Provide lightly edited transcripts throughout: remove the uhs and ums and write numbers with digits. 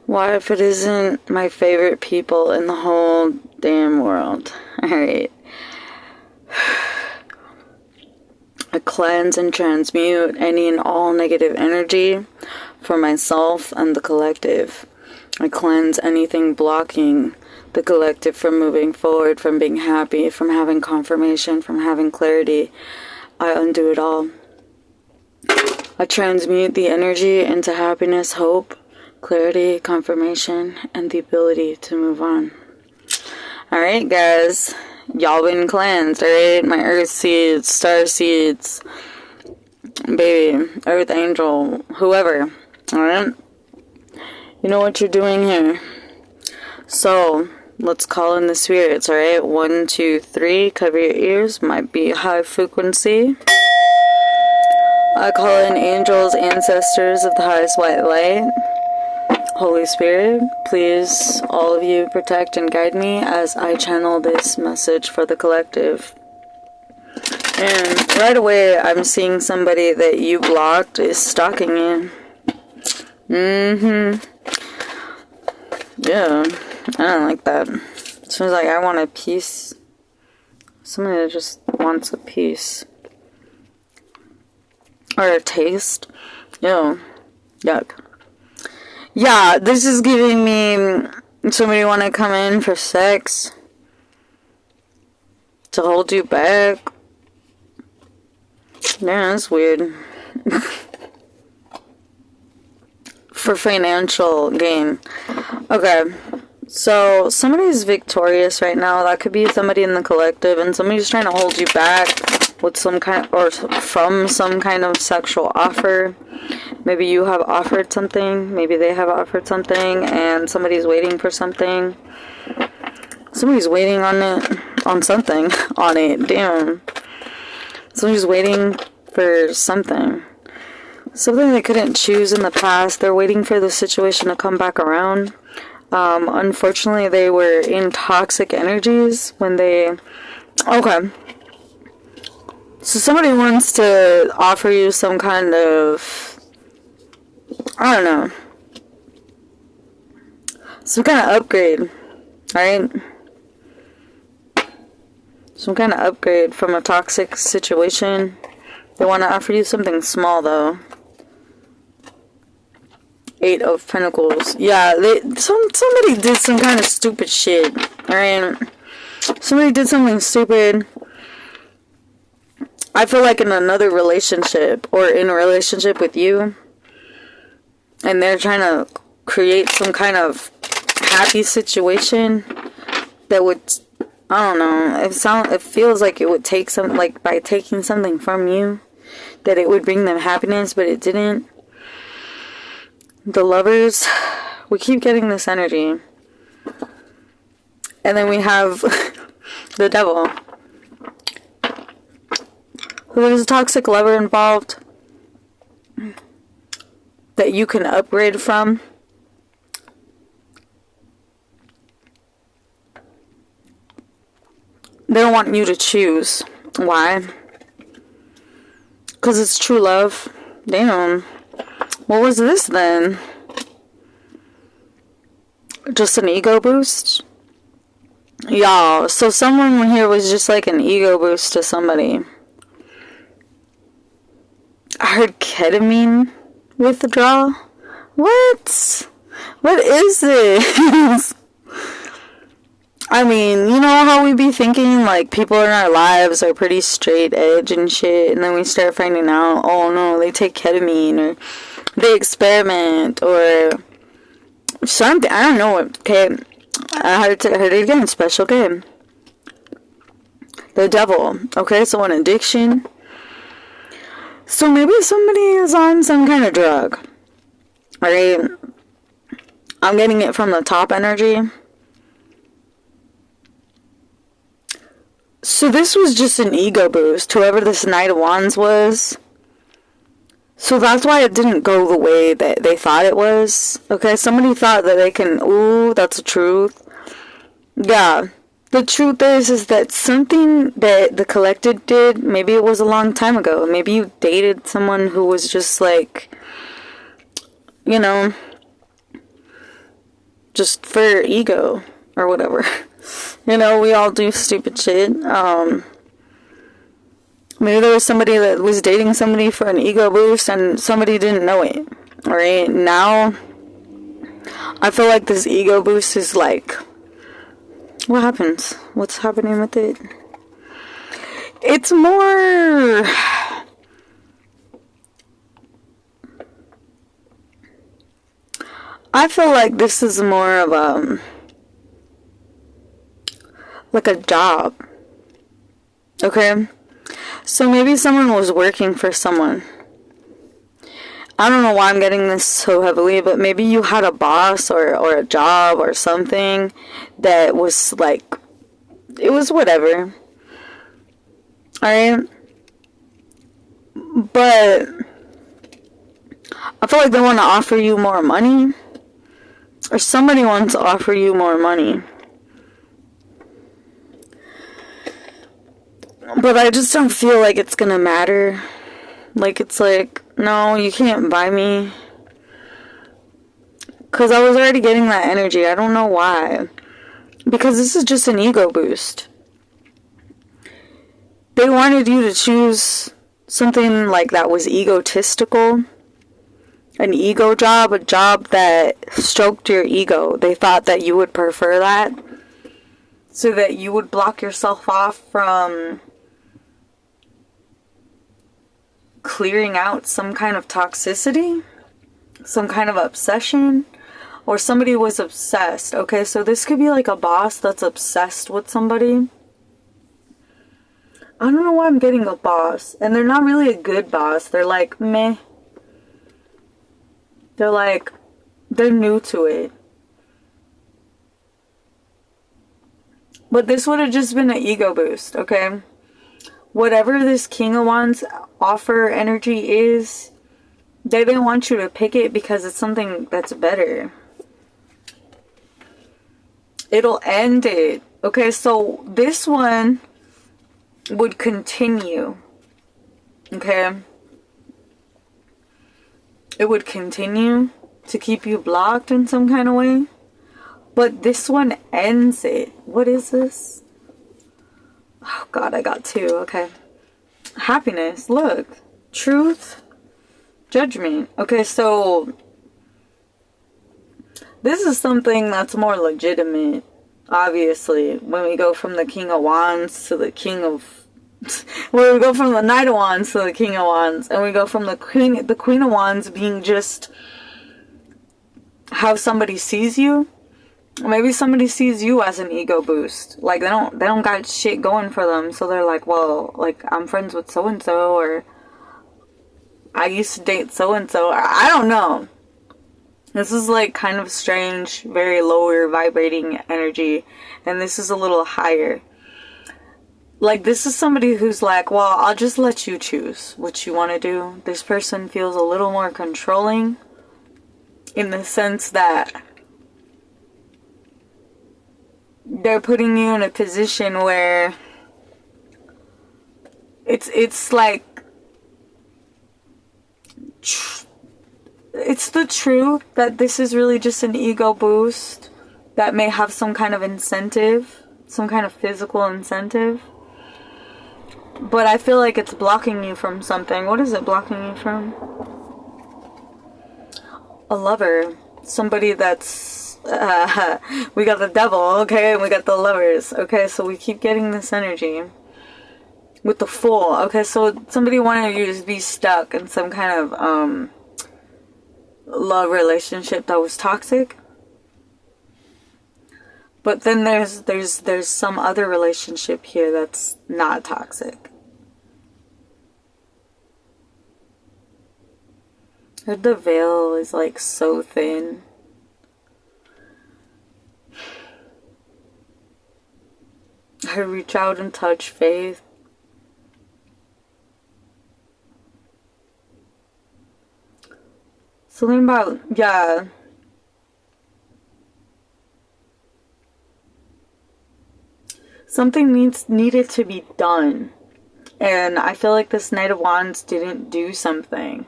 Why, if it isn't my favorite people in the whole damn world? Alright. I cleanse and transmute any and all negative energy for myself and the collective. I cleanse anything blocking the collective from moving forward, from being happy, from having confirmation, from having clarity. I undo it all. I transmute the energy into happiness, hope, clarity, confirmation, and the ability to move on. Alright, guys. Y'all been cleansed, alright? My earth seeds, star seeds, baby, earth angel, whoever, alright? You know what you're doing here. So, let's call in the spirits, alright? 1, 2, 3, cover your ears. Might be high frequency. I call in angels, ancestors of the highest white light. Holy Spirit, please, all of you, protect and guide me as I channel this message for the collective. And right away, I'm seeing somebody that you blocked is stalking you. Yeah, I don't like that. It seems like I want a piece. Somebody that just wants a piece. Or a taste. Ew. Yuck. Yeah, this is giving me somebody want to come in for sex. To hold you back. Yeah, that's weird. For financial gain. Okay. So, somebody's victorious right now. That could be somebody in the collective. And somebody's trying to hold you back with some kind, or from some kind of sexual offer. Maybe you have offered something. Maybe they have offered something. And somebody's waiting for something. Somebody's waiting on it. On something. On it. Damn. Somebody's waiting for something. Something they couldn't choose in the past. They're waiting for the situation to come back around. Unfortunately, they were in toxic energies when they... Okay. So somebody wants to offer you some kind of... I don't know. Some kind of upgrade. Alright? Some kind of upgrade from a toxic situation. They want to offer you something small, though. 8 of Pentacles. Yeah, somebody did some kind of stupid shit. Alright? Somebody did something stupid. I feel like in another relationship, or in a relationship with you, and they're trying to create some kind of happy situation that would, I don't know, it feels like it would take some, like by taking something from you, that it would bring them happiness, but it didn't. The Lovers, we keep getting this energy. And then we have the Devil. There's a toxic lover involved that you can upgrade from. They don't want you to choose. Why? Because it's true love. Damn. What was this then? Just an ego boost? Y'all, so someone here was just like an ego boost to somebody. I heard ketamine withdrawal. What? What is this? I mean, you know how we be thinking like people in our lives are pretty straight edge and shit, and then we start finding out, oh no, they take ketamine, or they experiment, or something. I don't know. Okay, I heard it again. Special game. The Devil. Okay, so an addiction. So maybe somebody is on some kind of drug. Alright? I'm getting it from the top energy. So this was just an ego boost, whoever this Knight of Wands was. So that's why it didn't go the way that they thought it was. Okay, somebody thought that they can, ooh, that's the truth. Yeah. The truth is that something that the collective did, maybe it was a long time ago. Maybe you dated someone who was just like, you know, just for ego or whatever. You know, we all do stupid shit. Maybe there was somebody that was dating somebody for an ego boost and somebody didn't know it. Alright, now I feel like this ego boost is like, what happens? What's happening with it? It's more, I feel like this is more of like a job. Okay? So maybe someone was working for someone. I don't know why I'm getting this so heavily, but maybe you had a boss or a job or something that was like, it was whatever. Alright? But I feel like they want to offer you more money. Or somebody wants to offer you more money. But I just don't feel like it's gonna matter. Like, it's like, no, you can't buy me. Because I was already getting that energy. I don't know why. Because this is just an ego boost. They wanted you to choose something like that was egotistical. An ego job, a job that stroked your ego. They thought that you would prefer that. So that you would block yourself off from clearing out some kind of toxicity, some kind of obsession, or somebody was obsessed. Okay, so this could be like a boss that's obsessed with somebody. I don't know why I'm getting a boss, and they're not really a good boss. They're like meh. They're like, they're new to it. But this would have just been an ego boost, okay? Whatever this King of Wands offer energy is, they didn't want you to pick it because it's something that's better. It'll end it. Okay, so this one would continue. Okay? It would continue to keep you blocked in some kind of way. But this one ends it. What is this? Oh God, I got two. Okay. Happiness. Look. Truth. Judgment. Okay, so this is something that's more legitimate. Obviously, when we go from the King of Wands to the King of... when we go from the Knight of Wands to the King of Wands, and we go from the Queen of Wands being just how somebody sees you. Maybe somebody sees you as an ego boost. Like, they don't got shit going for them, so they're like, well, like, I'm friends with so-and-so, or I used to date so-and-so, or I don't know. This is, like, kind of strange, very lower vibrating energy, and this is a little higher. Like, this is somebody who's like, well, I'll just let you choose what you want to do. This person feels a little more controlling, in the sense that they're putting you in a position where it's like, it's the truth that this is really just an ego boost that may have some kind of incentive, some kind of physical incentive. But I feel like it's blocking you from something. What is it blocking you from? A lover. Somebody that's... we got the devil, okay? And we got the lovers. Okay, so we keep getting this energy. With the Fool. Okay, so somebody wanted you to be stuck in some kind of love relationship that was toxic. But then there's some other relationship here that's not toxic. The veil is like so thin. I reach out and touch faith. Something about, yeah. Something needed to be done. And I feel like this Knight of Wands didn't do something.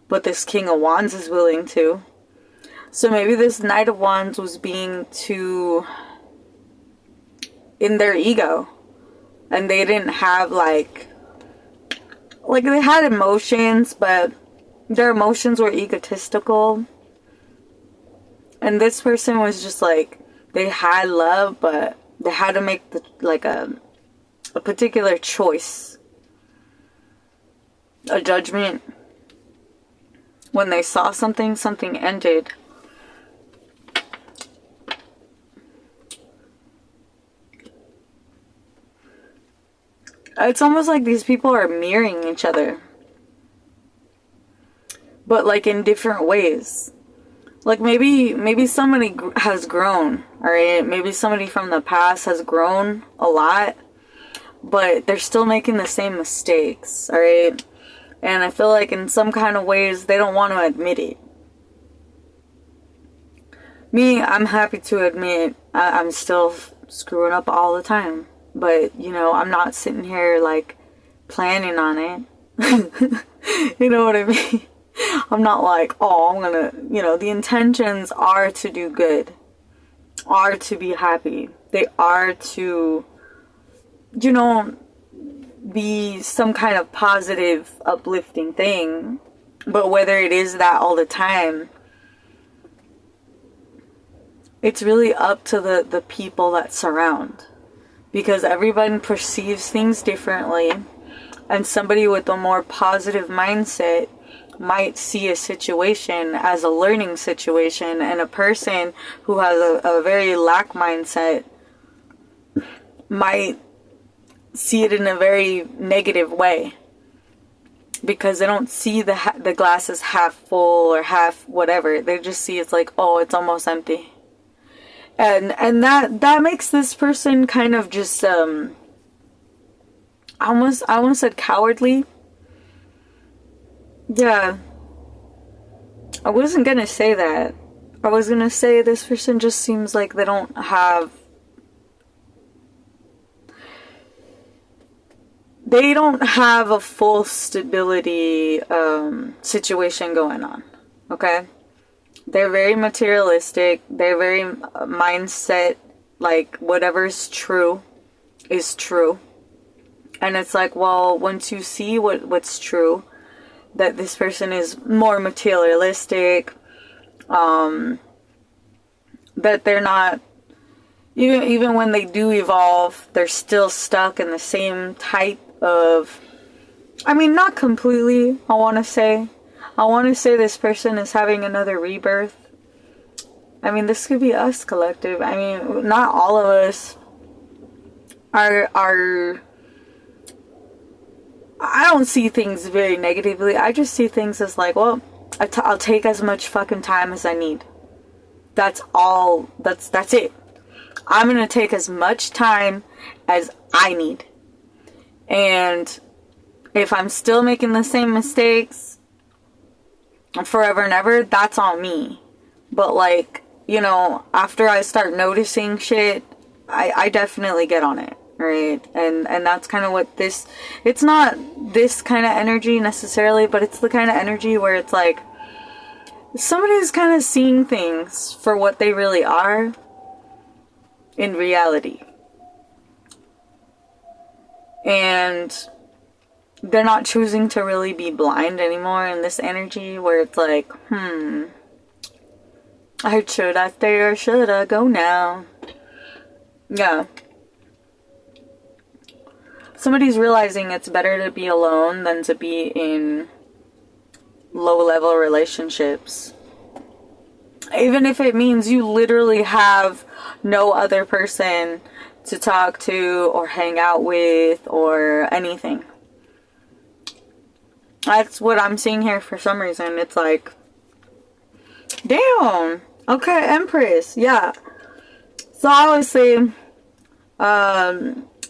But this King of Wands is willing to. So maybe this Knight of Wands was being too in their ego. And they didn't have like they had emotions, but their emotions were egotistical. And this person was just like, they had love, but they had to make a particular choice. A judgment. When they saw something, something ended. It's almost like these people are mirroring each other. But like in different ways. Like maybe somebody has grown, alright? Maybe somebody from the past has grown a lot, but they're still making the same mistakes, alright? And I feel like in some kind of ways they don't want to admit it. Me, I'm happy to admit I'm still screwing up all the time. But, you know, I'm not sitting here like planning on it. You know what I mean? I'm not like, oh, I'm gonna, you know, the intentions are to do good, are to be happy. They are to, you know, be some kind of positive, uplifting thing. But whether it is that all the time, it's really up to the people that surround. Because everyone perceives things differently. And somebody with a more positive mindset might see a situation as a learning situation, and a person who has a very lack mindset might see it in a very negative way, because they don't see the glass as half full or half whatever. They just see it's like, oh, it's almost empty, and that makes this person kind of just I almost said cowardly. Yeah. I wasn't gonna say that. I was gonna say this person just seems like they don't have a full stability situation going on. Okay? They're very materialistic. They're very mindset, like whatever's true is true. And it's like, well, once you see what's true, that this person is more materialistic, that they're not, even when they do evolve, they're still stuck in the same type of, I mean, not completely, I want to say this person is having another rebirth. I mean, this could be us, collective. I mean, not all of us are I don't see things very negatively. I just see things as like, well, I'll take as much fucking time as I need. That's all. That's it. I'm gonna take as much time as I need. And if I'm still making the same mistakes forever and ever, that's on me. But like, you know, after I start noticing shit, I definitely get on it. Right, and that's kind of what this, it's not this kind of energy necessarily, but it's the kind of energy where it's like somebody's kind of seeing things for what they really are in reality, and they're not choosing to really be blind anymore in this energy where it's like, should I stay or should I go now? Yeah. Somebody's realizing it's better to be alone than to be in low-level relationships. Even if it means you literally have no other person to talk to or hang out with or anything. That's what I'm seeing here for some reason. It's like, damn. Okay, Empress. Yeah. So obviously,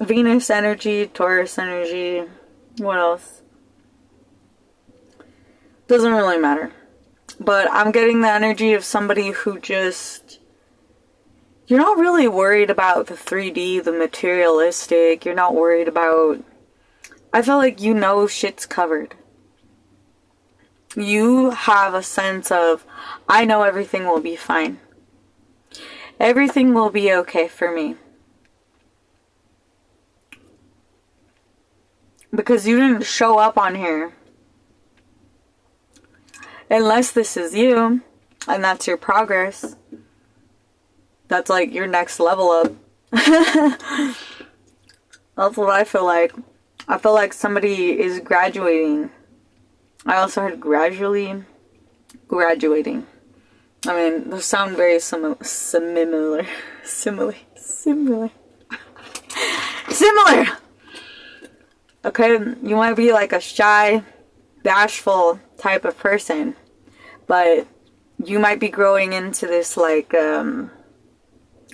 Venus energy, Taurus energy, what else? Doesn't really matter. But I'm getting the energy of somebody who just, you're not really worried about the 3D, the materialistic. You're not worried about, I feel like you know shit's covered. You have a sense of, I know everything will be fine. Everything will be okay for me. Because you didn't show up on here. Unless this is you, and that's your progress. That's like your next level up. That's what I feel like. I feel like somebody is graduating. I also heard gradually graduating. I mean, those sound very similar. Okay, you might be like a shy, bashful type of person, but you might be growing into this like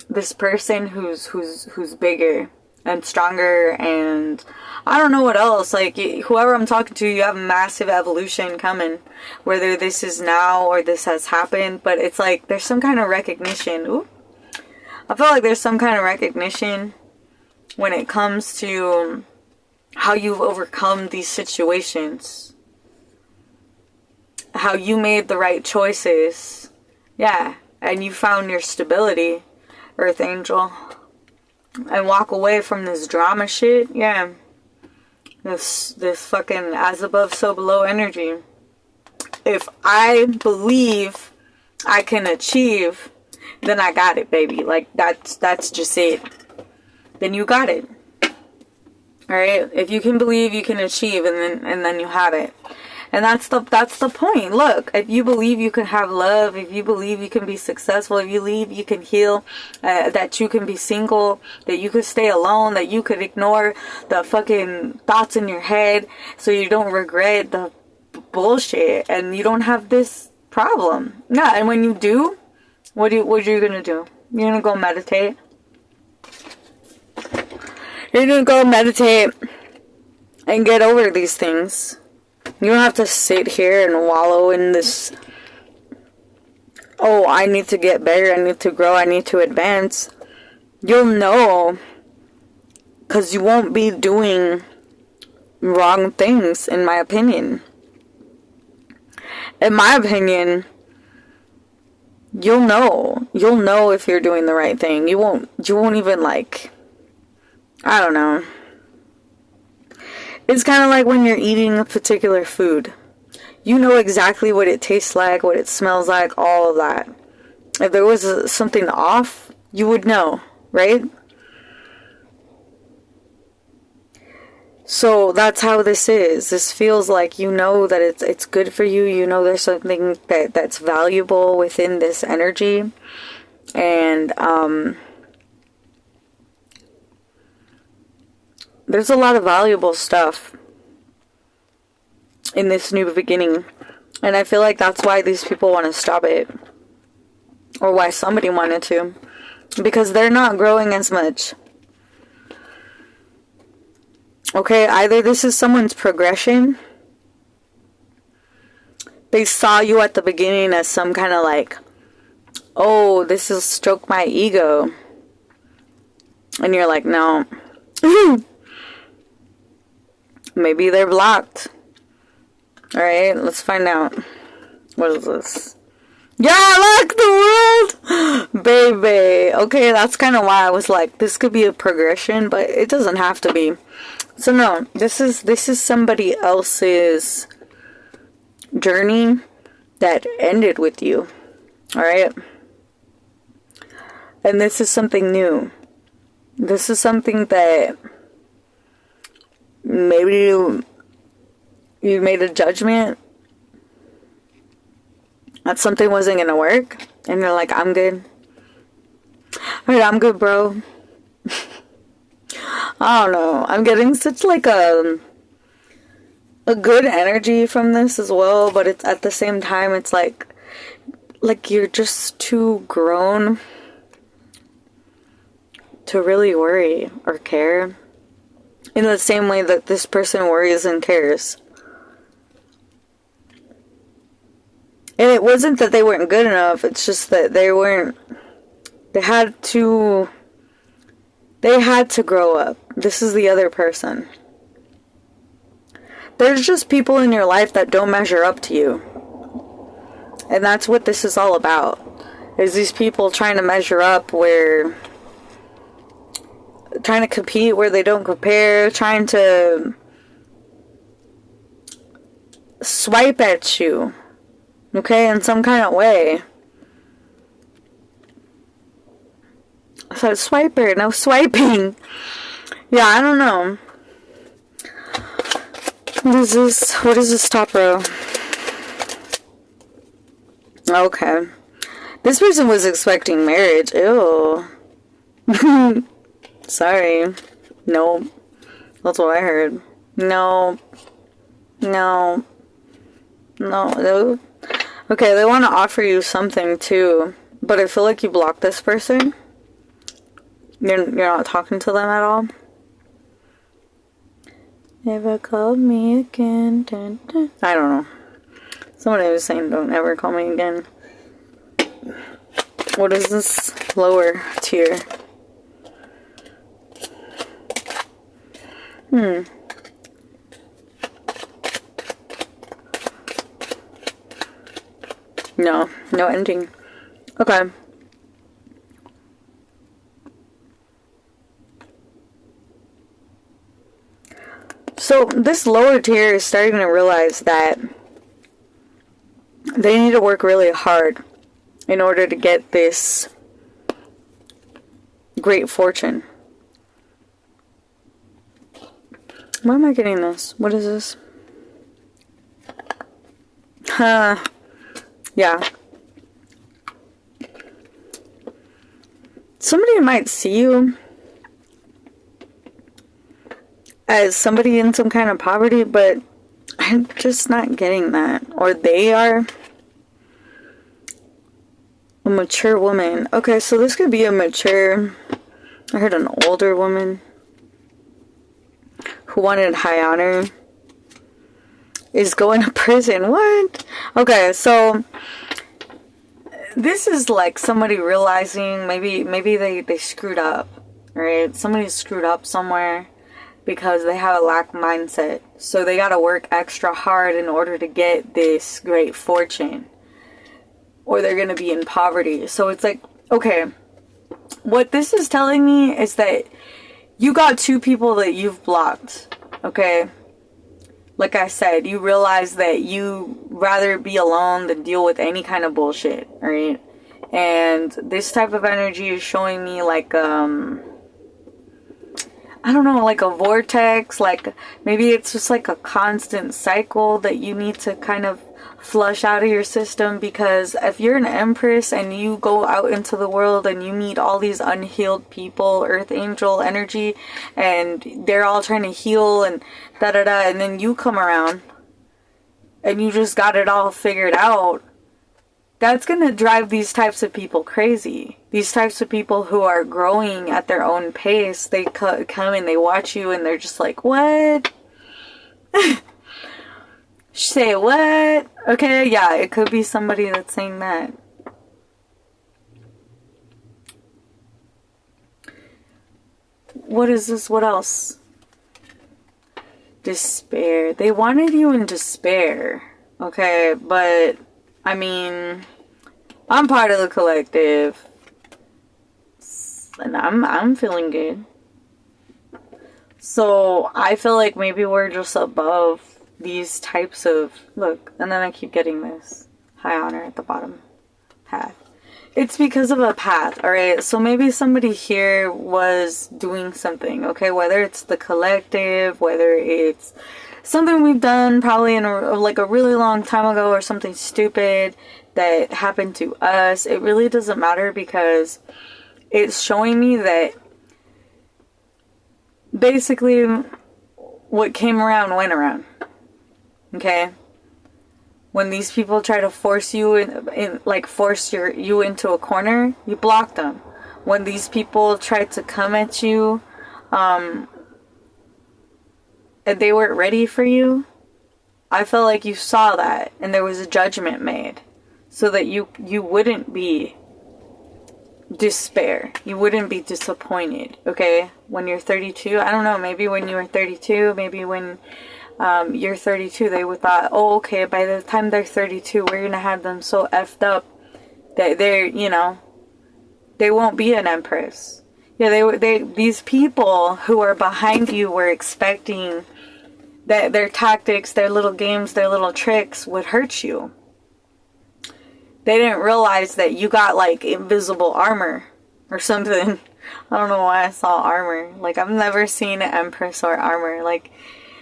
this person who's bigger and stronger, and I don't know what else. Like, whoever I'm talking to, you have massive evolution coming, whether this is now or this has happened. But it's like there's some kind of recognition. Ooh. I feel like there's some kind of recognition when it comes to how you've overcome these situations, how you made the right choices. Yeah, and you found your stability, Earth Angel. And walk away from this drama shit. Yeah. This fucking as above, so below energy. If I believe I can achieve, then I got it, baby. Like, that's just it. Then you got it. Alright? If you can believe, you can achieve, and then you have it. And that's the point. Look, if you believe you can have love, if you believe you can be successful, if you believe you can heal, that you can be single, that you could stay alone, that you could ignore the fucking thoughts in your head so you don't regret the bullshit and you don't have this problem. Yeah, and when you do, what are you gonna do? You're gonna go meditate. You're gonna go meditate and get over these things. You don't have to sit here and wallow in this, oh, I need to get better, I need to grow, I need to advance. You'll know, because you won't be doing wrong things, in my opinion. In my opinion, you'll know. You'll know if you're doing the right thing. You won't even like, I don't know. It's kind of like when you're eating a particular food. You know exactly what it tastes like, what it smells like, all of that. If there was something off, you would know, right? So that's how this is. This feels like you know that it's good for you. You know there's something that's valuable within this energy. And there's a lot of valuable stuff in this new beginning. And I feel like that's why these people want to stop it. Or why somebody wanted to. Because they're not growing as much. Okay, either this is someone's progression. They saw you at the beginning as some kind of like, oh, this is stroke my ego. And you're like, no. Maybe they're blocked. Alright, let's find out. What is this? Yeah, look, the world! Baby. Okay, that's kind of why I was like, this could be a progression, but it doesn't have to be. So no, this is somebody else's journey that ended with you. Alright? And this is something new. This is something that maybe you made a judgment that something wasn't gonna work, and you're like, I'm good. Alright, I'm good, bro. I don't know. I'm getting such like a good energy from this as well, but it's at the same time it's like you're just too grown to really worry or care in the same way that this person worries and cares. And it wasn't that they weren't good enough, it's just that they had to grow up. This is the other person. There's just people in your life that don't measure up to you. And that's what this is all about. Is these people trying to measure up where... trying to compete where they don't compare. Trying to... swipe at you. Okay? In some kind of way. I said swiper, no swiping. Yeah, I don't know. What is this? What is this top row? Okay. This person was expecting marriage. Ew. Sorry. No. That's what I heard. No. No. No. Okay, they want to offer you something too. But I feel like you blocked this person. You're not talking to them at all. Never call me again. Dun, dun. I don't know. Somebody was saying don't ever call me again. What is this lower tier? No ending. Okay. So this lower tier is starting to realize that they need to work really hard in order to get this great fortune. Why am I getting this? What is this? Yeah. Somebody might see you as somebody in some kind of poverty, but I'm just not getting that. Or they are a mature woman. Okay, so this could be a mature... I heard an older woman who wanted high honor is going to prison. What? Okay, so this is like somebody realizing maybe they screwed up, right? Somebody screwed up somewhere because they have a lack mindset. So they got to work extra hard in order to get this great fortune, or they're going to be in poverty. So it's like, okay, what this is telling me is that you got two people that you've blocked, okay? Like I said, you realize that you rather be alone than deal with any kind of bullshit, right? And this type of energy is showing me like, I don't know, like a vortex, like maybe it's just like a constant cycle that you need to kind of flush out of your system. Because if you're an empress and you go out into the world and you meet all these unhealed people, earth angel energy, and they're all trying to heal and da-da-da, and then you come around and you just got it all figured out, that's going to drive these types of people crazy. These types of people who are growing at their own pace, they come and they watch you and they're just like, what? Say what? Okay, yeah, it could be somebody that's saying that. What is this? What else? Despair. They wanted you in despair. Okay, but I mean, I'm part of the collective, and I'm feeling good. So I feel like maybe we're just above these types of, look, and then I keep getting this high honor at the bottom, path. It's because of a path, alright? So maybe somebody here was doing something, okay? Whether it's the collective, whether it's something we've done probably in like a really long time ago, or something stupid that happened to us. It really doesn't matter, because it's showing me that basically what came around went around. Okay? When these people try to force you force you into a corner, you block them. When these people try to come at you, and they weren't ready for you, I felt like you saw that and there was a judgment made so that you wouldn't be despair. You wouldn't be disappointed, okay? When you're 32, I don't know, maybe when you were 32, maybe when you're 32. They would thought, oh, okay, by the time they're 32, we're gonna have them so effed up that they're, you know, they won't be an empress. Yeah, these people who are behind you were expecting that their tactics, their little games, their little tricks would hurt you. They didn't realize that you got like invisible armor or something. I don't know why I saw armor. Like, I've never seen an empress or armor. Like,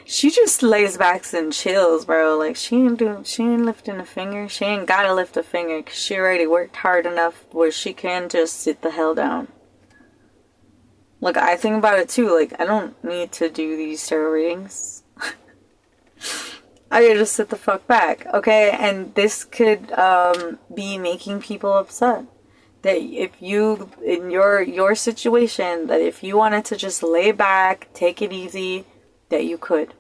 she just lays back and chills, bro. Like, she ain't lifting a finger. She ain't gotta lift a finger because she already worked hard enough where she can just sit the hell down. Like, I think about it too. Like, I don't need to do these tarot readings. I could just sit the fuck back, okay? And this could be making people upset. That if you, in your situation, that if you wanted to just lay back, take it easy, that you could.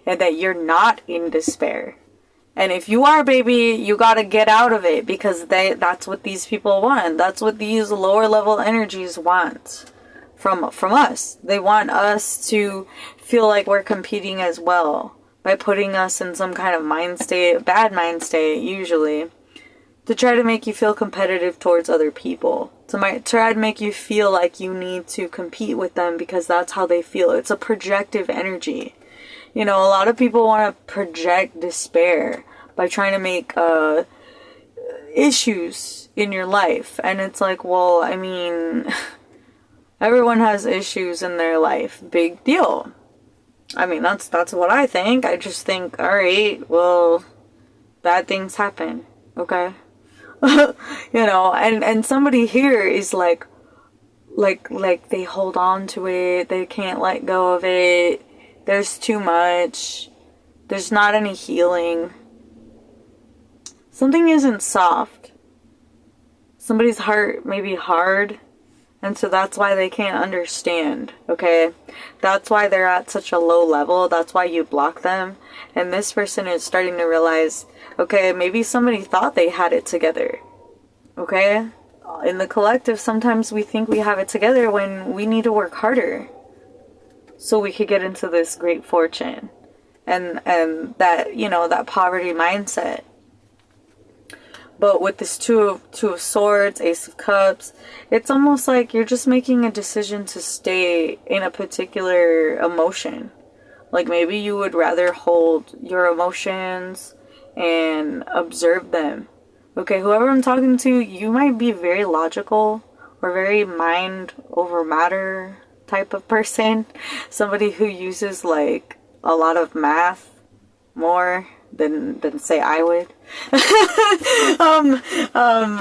And that you're not in despair. And if you are, baby, you gotta get out of it, because that's what these people want. That's what these lower level energies want from us. They want us to feel like we're competing as well, by putting us in some kind of mind state, bad mind state usually, to try to make you feel competitive towards other people. To try to make you feel like you need to compete with them because that's how they feel. It's a projective energy. You know, a lot of people want to project despair by trying to make issues in your life. And it's like, well, I mean, everyone has issues in their life. Big deal. I mean, that's what I think. I just think, alright, well, bad things happen. Okay? You know, and somebody here is like they hold on to it, they can't let go of it, there's too much, there's not any healing. Something isn't soft. Somebody's heart may be hard, and so that's why they can't understand, okay? That's why they're at such a low level, that's why you block them, and this person is starting to realize, okay, maybe somebody thought they had it together. Okay? In the collective, sometimes we think we have it together when we need to work harder. So we could get into this great fortune. And that, you know, that poverty mindset. But with this two of Swords, Ace of Cups, it's almost like you're just making a decision to stay in a particular emotion. Like, maybe you would rather hold your emotions and observe them. Okay, whoever I'm talking to, you might be very logical or very mind over matter type of person. Somebody who uses like a lot of math more than say I would.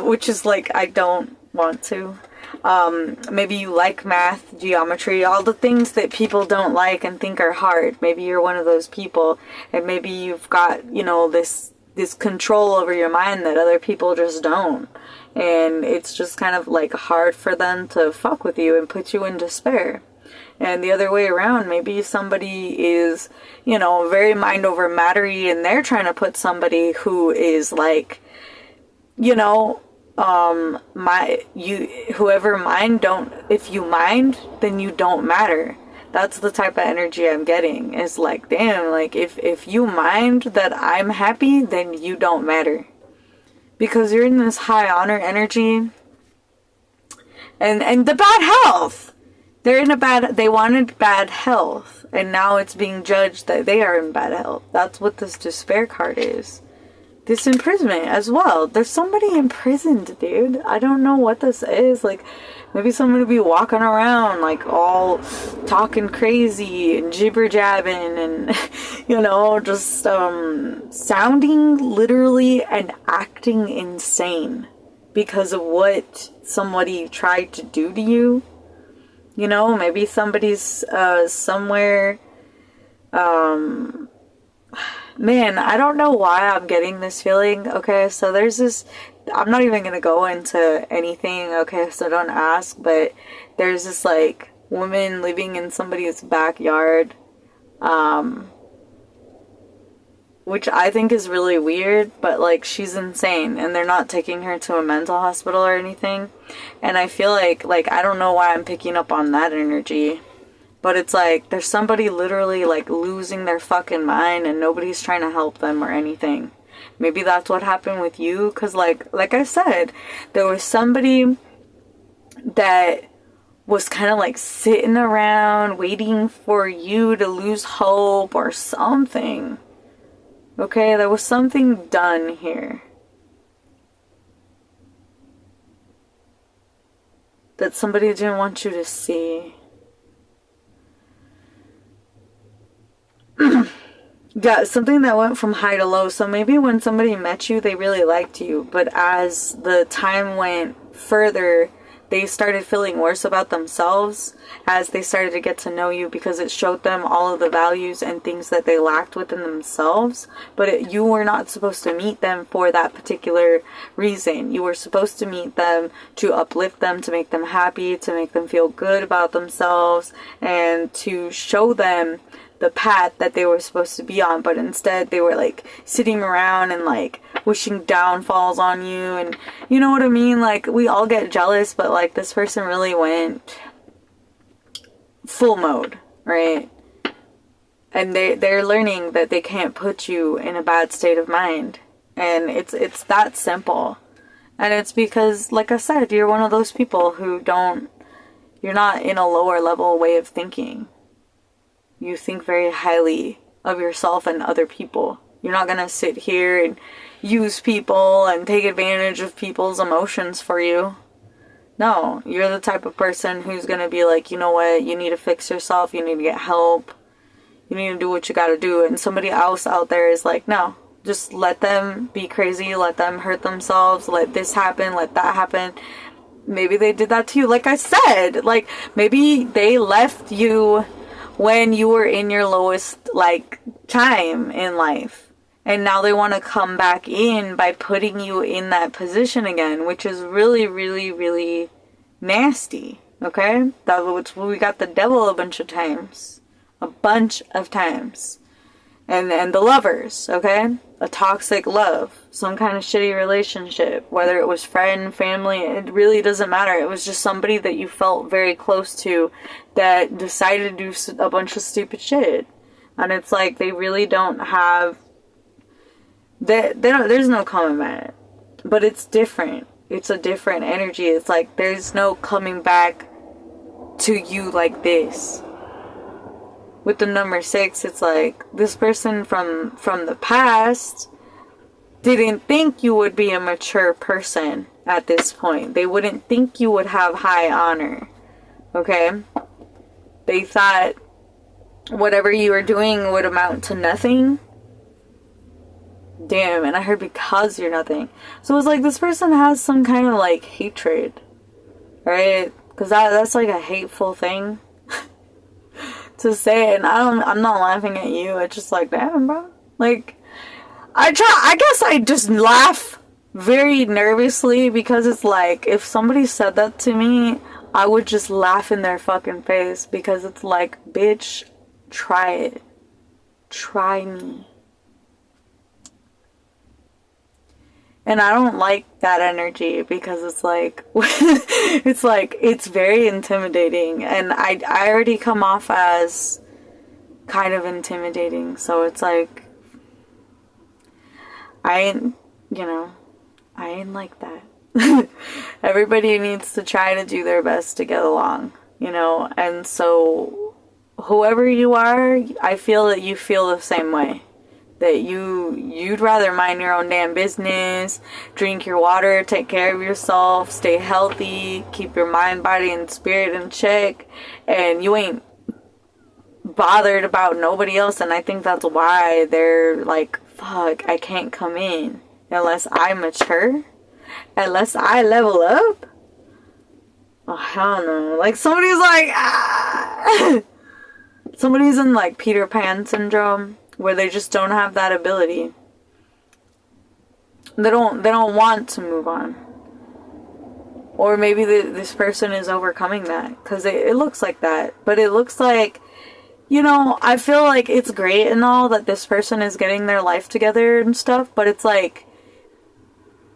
Which is like, I don't want to. Maybe you like math, geometry, all the things that people don't like and think are hard. Maybe you're one of those people, and maybe you've got, you know, this control over your mind that other people just don't. And it's just kind of like hard for them to fuck with you and put you in despair. And the other way around, maybe somebody is, you know, very mind over mattery, and they're trying to put somebody who is like, you know, if you mind, then you don't matter. That's the type of energy I'm getting. It's like, damn, like, if you mind that I'm happy, then you don't matter. Because you're in this high honor energy. And the bad health. They wanted bad health. And now it's being judged that they are in bad health. That's what this despair card is. This imprisonment as well. There's somebody imprisoned, dude. I don't know what this is. Like, maybe somebody will be walking around, like, all talking crazy and jibber-jabbing and, you know, just sounding literally and acting insane because of what somebody tried to do to you. You know, maybe somebody's somewhere... Man, I don't know why I'm getting this feeling, okay? So there's this... I'm not even gonna go into anything, okay? So don't ask, but there's this, like, woman living in somebody's backyard, which I think is really weird, but, like, she's insane, and they're not taking her to a mental hospital or anything. And I feel like, I don't know why I'm picking up on that energy. But it's like, there's somebody literally like losing their fucking mind and nobody's trying to help them or anything. Maybe that's what happened with you. Because like I said, there was somebody that was kind of like sitting around waiting for you to lose hope or something. Okay, there was something done here that somebody didn't want you to see. Yeah, something that went from high to low. So maybe when somebody met you, they really liked you. But as the time went further, they started feeling worse about themselves as they started to get to know you, because it showed them all of the values and things that they lacked within themselves. But you were not supposed to meet them for that particular reason. You were supposed to meet them to uplift them, to make them happy, to make them feel good about themselves, and to show them the path that they were supposed to be on. But instead they were like sitting around and like wishing downfalls on you, and you know what I mean, like we all get jealous, but like this person really went full mode, right? And they're learning that they can't put you in a bad state of mind, and it's that simple. And it's because, like I said, you're one of those people who you're not in a lower level way of thinking. You think very highly of yourself and other people. You're not going to sit here and use people and take advantage of people's emotions for you. No, you're the type of person who's going to be like, you know what, you need to fix yourself, you need to get help, you need to do what you got to do. And somebody else out there is like, no, just let them be crazy, let them hurt themselves, let this happen, let that happen. Maybe they did that to you. Like I said, like maybe they left you when you were in your lowest like time in life, and now they want to come back in by putting you in that position again, which is really, really, really nasty. Okay, that's what we got the devil a bunch of times, and the lovers. Okay, a toxic love, some kind of shitty relationship, whether it was friend, family, it really doesn't matter. It was just somebody that you felt very close to that decided to do a bunch of stupid shit. And it's like they really don't have there's no coming back. But it's different. It's a different energy. It's like there's no coming back to you like this. With the number 6, it's like this person from the past didn't think you would be a mature person at this point. They wouldn't think you would have high honor. Okay? They thought whatever you were doing would amount to nothing. Damn, and I heard because you're nothing. So it's like this person has some kind of like hatred. Right? Because that's like a hateful thing to say, and I'm not laughing at you. It's just like, damn, bro. Like, I guess I just laugh very nervously, because it's like, if somebody said that to me, I would just laugh in their fucking face, because it's like, bitch, try it. Try me. And I don't like that energy, because it's like, it's very intimidating. And I already come off as kind of intimidating. So it's like, I ain't like that. Everybody needs to try to do their best to get along, and so whoever you are, I feel that you feel the same way. That you'd rather mind your own damn business, drink your water, take care of yourself, stay healthy, keep your mind, body, and spirit in check, and you ain't bothered about nobody else. And I think that's why they're like, fuck, I can't come in unless I mature, unless I level up. Oh, hell no. Like, somebody's like, somebody's in like Peter Pan syndrome, where they just don't have that ability. They don't want to move on. Or maybe this person is overcoming that, because it looks like that. But it looks like, I feel like it's great and all that this person is getting their life together and stuff, but it's like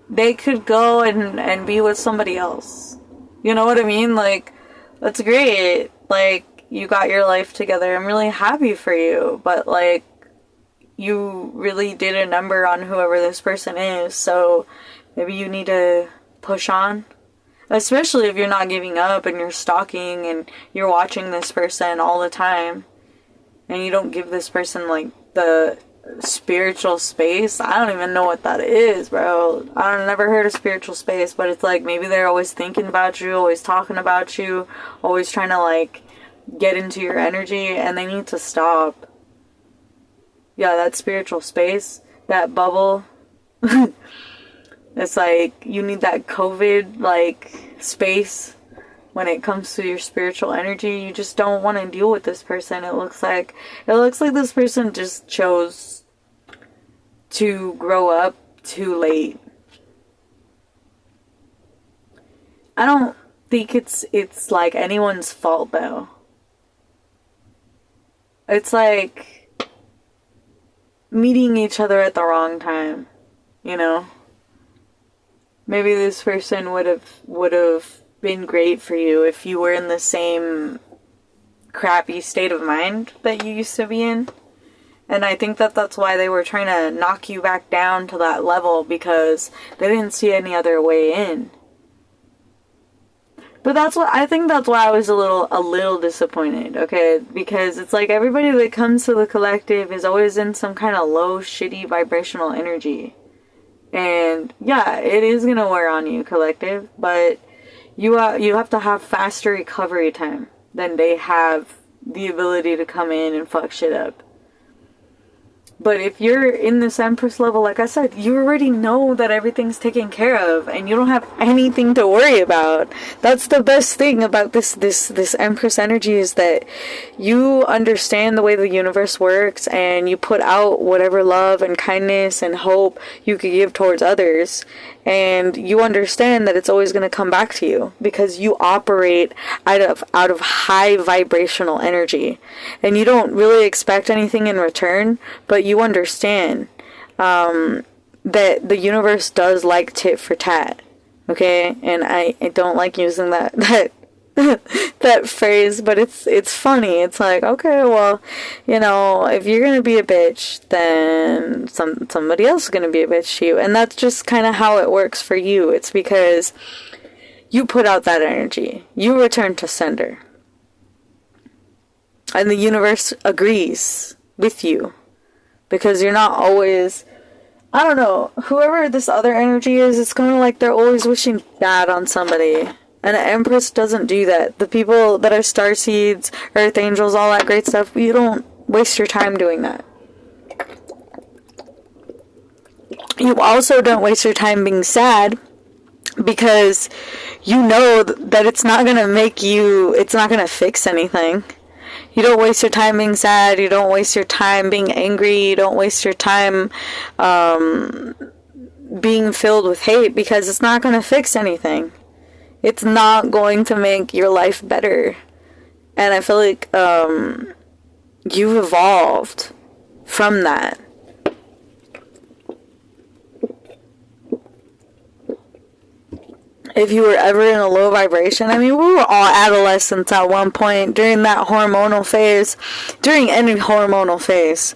they could go and be with somebody else. You know what I mean? Like, that's great. Like, you got your life together. I'm really happy for you. But, like, you really did a number on whoever this person is. So maybe you need to push on. Especially if you're not giving up and you're stalking and you're watching this person all the time. And you don't give this person, like, the spiritual space. I don't even know what that is, bro. I've never heard of spiritual space, but it's like maybe they're always thinking about you, always talking about you, always trying to, like, get into your energy, and they need to stop. Yeah, that spiritual space, that bubble, it's like you need that COVID, like, space when it comes to your spiritual energy. You just don't want to deal with this person. It looks like this person just chose to grow up too late. I don't think it's like anyone's fault though. It's like meeting each other at the wrong time, you know? Maybe this person would have been great for you if you were in the same crappy state of mind that you used to be in. And I think that's why they were trying to knock you back down to that level, because they didn't see any other way in. But I think that's why I was a little disappointed, okay? Because it's like everybody that comes to the collective is always in some kind of low, shitty vibrational energy. And yeah, it is gonna wear on you, collective, but you have to have faster recovery time than they have the ability to come in and fuck shit up. But if you're in this Empress level, like I said, you already know that everything's taken care of and you don't have anything to worry about. That's the best thing about this Empress energy, is that you understand the way the universe works and you put out whatever love and kindness and hope you could give towards others. And you understand that it's always going to come back to you because you operate out of high vibrational energy, and you don't really expect anything in return, but you understand that the universe does like tit for tat, okay? And I don't like using that that phrase, but it's funny. It's like, okay, well, you know, if you're gonna be a bitch, then somebody else is gonna be a bitch to you. And that's just kind of how it works for you. It's because you put out that energy, you return to sender, and the universe agrees with you, because you're not always, I don't know, whoever this other energy is, it's kind of like they're always wishing bad on somebody. And an Empress doesn't do that. The people that are starseeds, earth angels, all that great stuff, you don't waste your time doing that. You also don't waste your time being sad, because you know that it's not going to fix anything. You don't waste your time being sad. You don't waste your time being angry. You don't waste your time being filled with hate, because it's not going to fix anything. It's not going to make your life better. And I feel like you've evolved from that. If you were ever in a low vibration, I mean, we were all adolescents at one point during that hormonal phase, during any hormonal phase.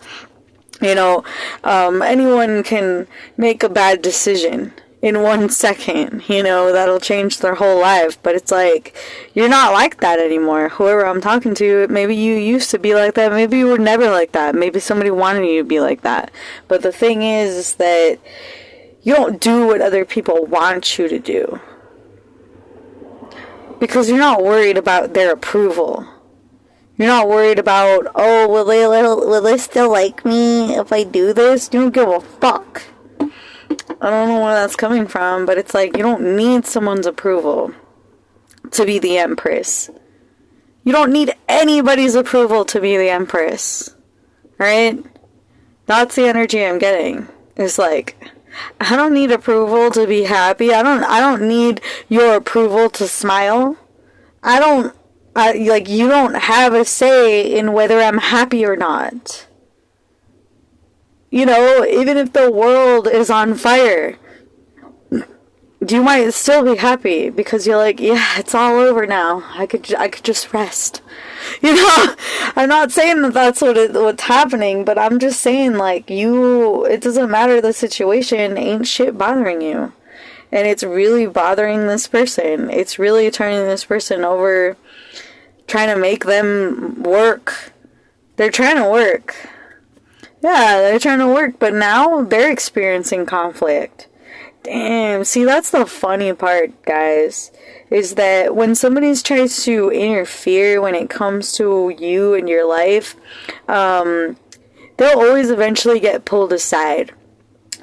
You know, anyone can make a bad decision in 1 second, you know, that'll change their whole life. But it's like, you're not like that anymore. Whoever I'm talking to, maybe you used to be like that, maybe you were never like that, maybe somebody wanted you to be like that. But the thing is that you don't do what other people want you to do, because you're not worried about their approval. You're not worried about, oh, will they still like me if I do this? You don't give a fuck. I don't know where that's coming from, but it's like, you don't need someone's approval to be the Empress. You don't need anybody's approval to be the Empress. Right? That's the energy I'm getting. It's like, I don't need approval to be happy. I don't need your approval to smile. You don't have a say in whether I'm happy or not. You know, even if the world is on fire, you might still be happy because you're like, yeah, it's all over now. I could just rest. You know, I'm not saying that that's what's happening, but I'm just saying, like, it doesn't matter the situation, ain't shit bothering you. And it's really bothering this person. It's really turning this person over, trying to make them work. They're trying to work. Yeah, they're trying to work, but now they're experiencing conflict. Damn, see, that's the funny part, guys, is that when somebody tries to interfere when it comes to you and your life, they'll always eventually get pulled aside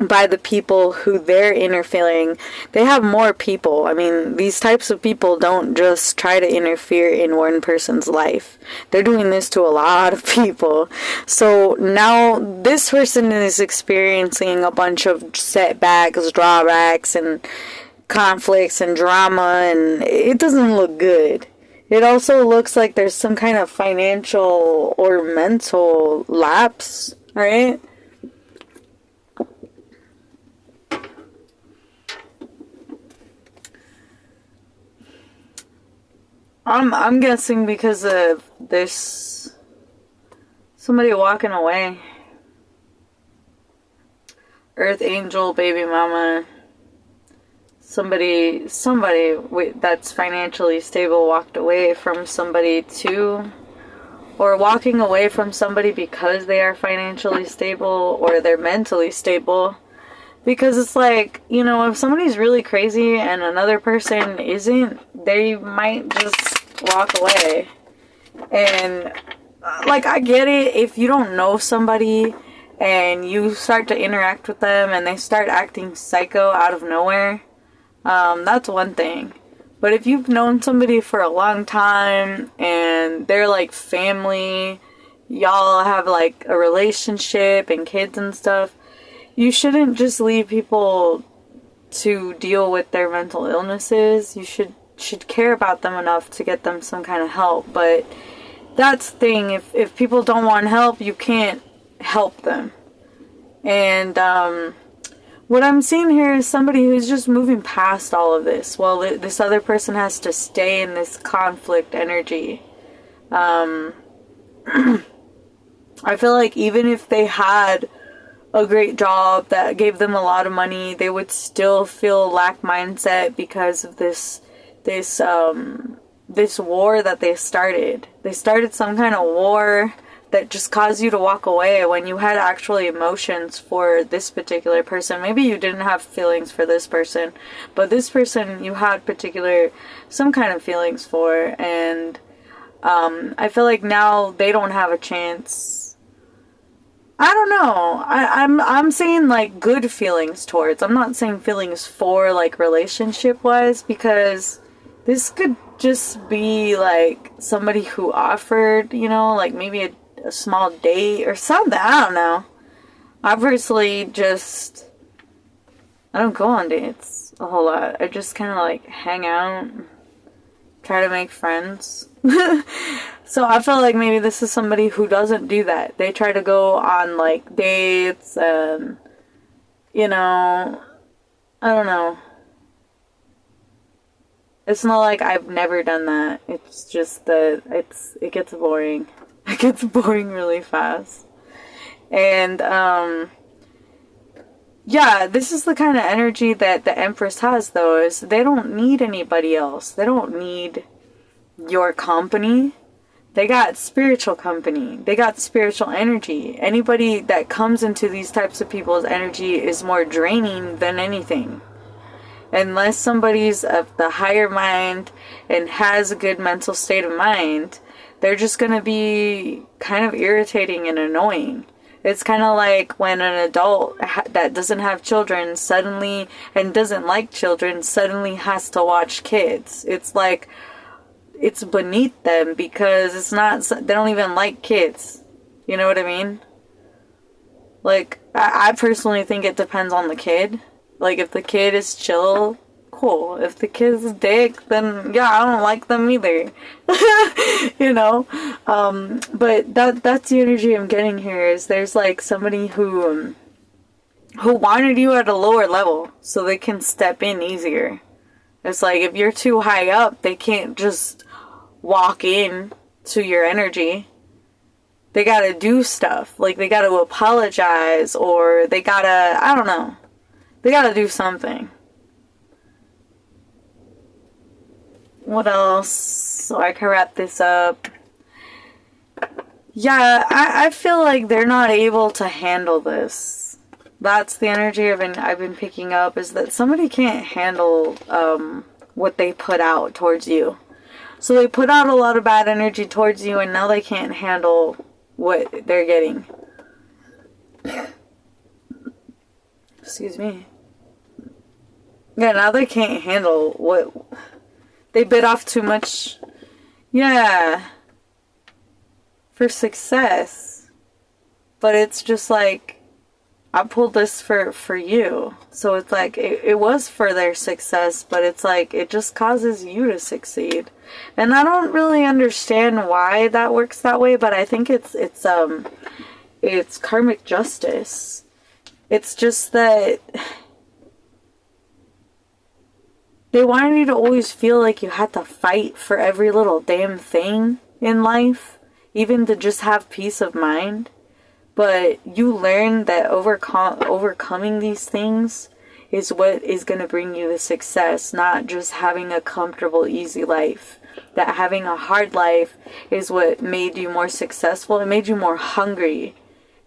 by the people who they're interfering. They have more people. I mean, these types of people don't just try to interfere in one person's life. They're doing this to a lot of people. So now this person is experiencing a bunch of setbacks, drawbacks, and conflicts and drama, and it doesn't look good. It also looks like there's some kind of financial or mental lapse, right? I'm guessing because of this, somebody walking away. Earth Angel, baby mama, somebody that's financially stable walked away from somebody too, or walking away from somebody because they are financially stable or they're mentally stable. Because it's like, you know, if somebody's really crazy and another person isn't, they might just walk away. And, like, I get it. If you don't know somebody and you start to interact with them and they start acting psycho out of nowhere, that's one thing. But if you've known somebody for a long time and they're like family, y'all have like a relationship and kids and stuff, you shouldn't just leave people to deal with their mental illnesses. You should care about them enough to get them some kind of help. But that's the thing. If people don't want help, you can't help them. And what I'm seeing here is somebody who's just moving past all of this. Well, this other person has to stay in this conflict energy. I feel like even if they had a great job that gave them a lot of money, they would still feel lack mindset because of this war that they started. They started some kind of war that just caused you to walk away when you had actually emotions for this particular person. Maybe you didn't have feelings for this person, but this person you had some kind of feelings for, and I feel like now they don't have a chance. I don't know. I'm saying like good feelings towards. I'm not saying feelings for like relationship wise, because this could just be like somebody who offered, you know, like maybe a small date or something. I don't know. I personally I don't go on dates a whole lot. I just kind of like hang out, try to make friends. So I feel like maybe this is somebody who doesn't do that. They try to go on like dates and, you know, I don't know. It's not like I've never done that. It's just that it gets boring. It gets boring really fast. And yeah, this is the kind of energy that the Empress has, though, is they don't need anybody else. They don't need your company. They got spiritual company. They got spiritual energy. Anybody that comes into these types of people's energy is more draining than anything. Unless somebody's of the higher mind and has a good mental state of mind, they're just going to be kind of irritating and annoying. It's kind of like when an adult that doesn't have children suddenly, and doesn't like children, suddenly has to watch kids. It's like, it's beneath them because they don't even like kids. You know what I mean? Like, I personally think it depends on the kid. Like, if the kid is chill, cool. If the kid's a dick, then yeah, I don't like them either. You know? But that's the energy I'm getting here, is there's like somebody who who wanted you at a lower level so they can step in easier. It's like if you're too high up, they can't just walk in to your energy. They gotta do stuff. Like, they gotta apologize, or they gotta, I don't know. They gotta do something. What else? So I can wrap this up. Yeah, I feel like they're not able to handle this. That's the energy I've been picking up, is that somebody can't handle what they put out towards you. So they put out a lot of bad energy towards you, and now they can't handle what they're getting. Excuse me. Yeah, now they can't handle what... They bit off too much. Yeah. For success. But it's just like, I pulled this for you. So it's like, it was for their success, but it's like, it just causes you to succeed. And I don't really understand why that works that way, but I think it's karmic justice. It's just that they wanted you to always feel like you had to fight for every little damn thing in life, even to just have peace of mind. But you learn that overcoming these things is what is going to bring you the success, not just having a comfortable, easy life. That having a hard life is what made you more successful. It made you more hungry.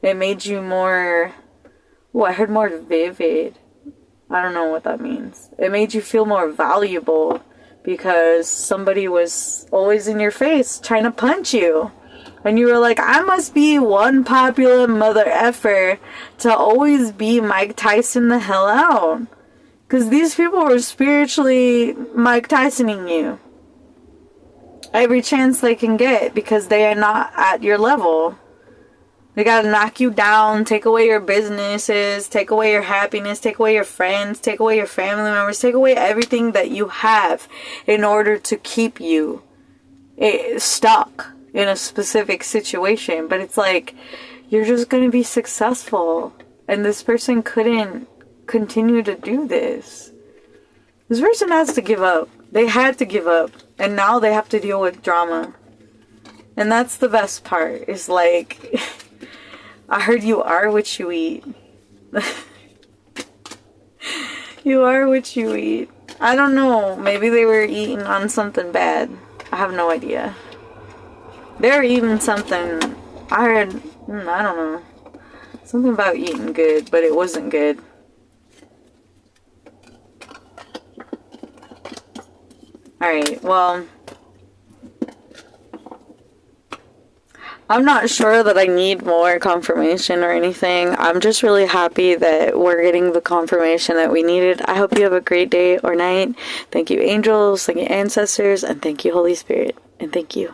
It made you more... Oh, I heard more vivid. I don't know what that means. It made you feel more valuable because somebody was always in your face trying to punch you. And you were like, I must be one popular mother effer to always be Mike Tyson the hell out. Because these people were spiritually Mike Tysoning you every chance they can get because they are not at your level. They gotta knock you down, take away your businesses, take away your happiness, take away your friends, take away your family members, take away everything that you have in order to keep you stuck in a specific situation. But it's like, you're just gonna be successful, and this person couldn't continue to do this. This person has to give up. They had to give up, and now they have to deal with drama. And that's the best part, is like, I heard you are what you eat. You are what you eat. I don't know, maybe they were eating on something bad. I have no idea. They were eating something, I heard, I don't know, something about eating good, but it wasn't good. Alright, well, I'm not sure that I need more confirmation or anything. I'm just really happy that we're getting the confirmation that we needed. I hope you have a great day or night. Thank you, angels, thank you, ancestors, and thank you, Holy Spirit. And thank you.